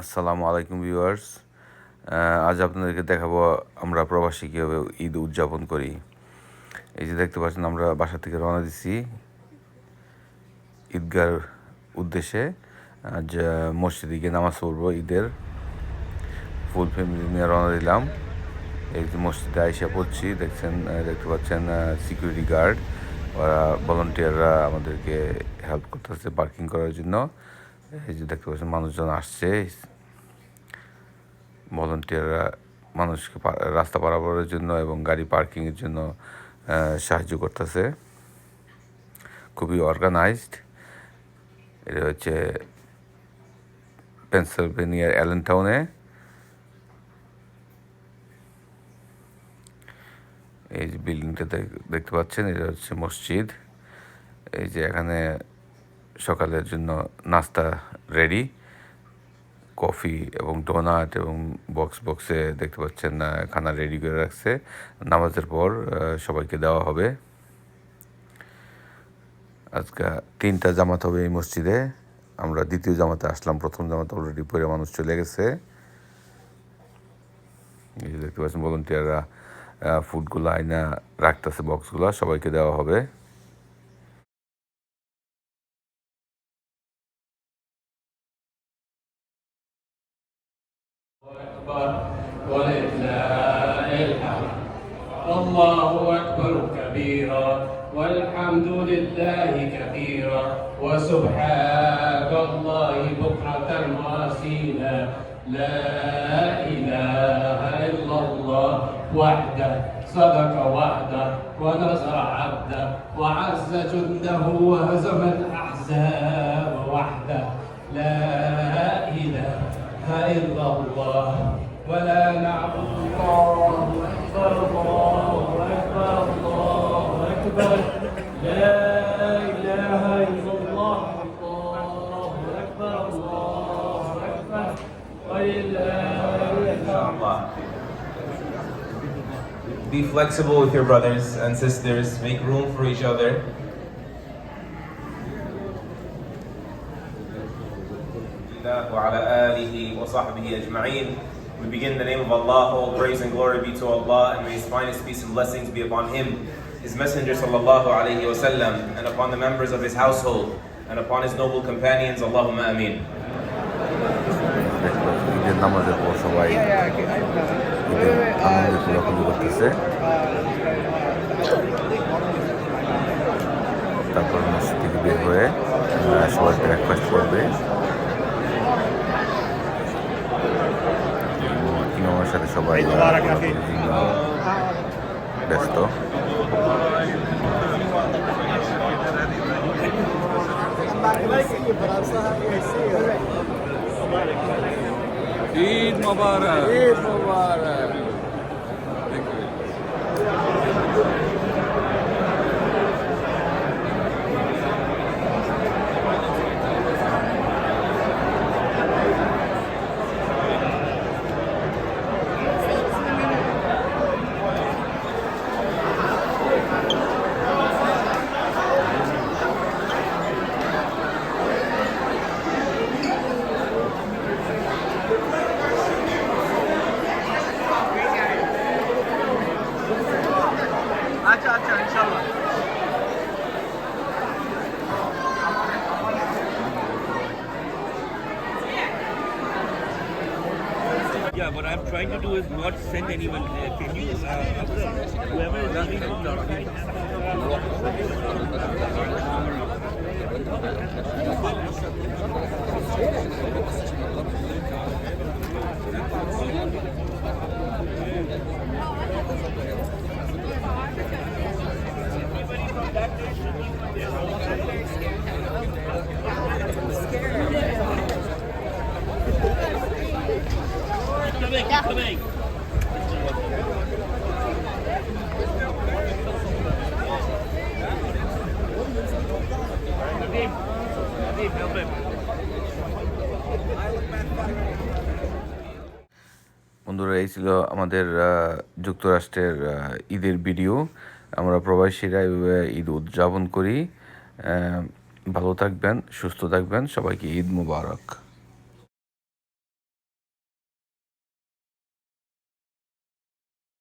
আসসালামু আলাইকুম ভিউয়ার্স। আজ আপনাদেরকে দেখাবো আমরা প্রবাসী কীভাবে ঈদ উদযাপন করি। এই যে দেখতে পাচ্ছেন, আমরা বাসা থেকে রওনা দিচ্ছি ঈদগার উদ্দেশ্যে। আজ মসজিদে গিয়ে নামাজ পড়বো ঈদের। ফুল ফ্যামিলি নিয়ে রওনা দিলাম। এই যে মসজিদে আইসা পড়ছি, দেখতে পাচ্ছেন সিকিউরিটি গার্ড, ওরা ভলান্টিয়াররা আমাদেরকে হেল্প করতেছে পার্কিং করার জন্য। এই যে দেখতে পাচ্ছেন মানুষজন আসছে, ভলান্টিয়াররা মানুষকে রাস্তা পারাপারের জন্য এবং গাড়ি পার্কিংয়ের জন্য সাহায্য করতেছে। খুবই অর্গানাইজড। এটা হচ্ছে পেনসিলভেনিয়ার অ্যালেনটাউনে। এই যে বিল্ডিংটা দেখতে পাচ্ছেন, এটা হচ্ছে মসজিদ। এই যে এখানে সকালের জন্য নাস্তা রেডি, কফি এবং ডোনাট এবং বক্সে দেখতে পাচ্ছেন খানা রেডি করে রাখছে। নামাজের পর সবাইকে দেওয়া হবে। আজকে 3টা জামাত হবে এই মসজিদে। আমরা দ্বিতীয় জামাতে আসলাম, প্রথম জামাতে অলরেডি পরে মানুষ চলে গেছে। এই যে দেখতে পাচ্ছেন ভলান্টিয়াররা ফুডগুলো আইনা রাখতেছে, বক্সগুলো সবাইকে দেওয়া হবে। الله أكبر كبيرا والحمد لله كثيرا وسبحان الله بكرة وأصيلا لا إله إلا الله وحده صدق وحده ونصر عبده وعز جنده وهزم الأحزاب وحده لا إله إلا الله ولا نعبد الله أكبر الله أكبر الله أكبر لا إله إلا الله الله أكبر الله أكبر ولله. Be flexible with your brothers and sisters, make room for each other. وعلى آله وصحبه أجمعين. We begin in the name of Allah. All praise and glory be to Allah, and may His finest peace and blessings be upon Him, His Messenger sallallahu alaihi wasallam, and upon the members of His household, and upon His noble companions. Allahumma ameen. ঈদের নামাজের পর সবাই ঈদের আনন্দে খোলাখুলি করতেছে। তারপর মসজিদ থেকে বের হয়ে সবাই ব্রেকফাস্ট করবে। ইমামের সাথে সবাই ব্যস্ত। ঈদ মোবারক, ঈদ মোবারক। আচ্ছা আচ্ছা, ইনশাআল্লাহ। Yeah, what I'm trying to do is not send anyone there. Can you, whoever is running the coming. বন্ধুরা, এই ছিল আমাদের যুক্তরাষ্ট্রের ঈদের ভিডিও। আমরা প্রবাসীরা এইভাবে ঈদ উদযাপন করি। ভালো থাকবেন, সুস্থ থাকবেন। সবাইকে ঈদ মুবারক।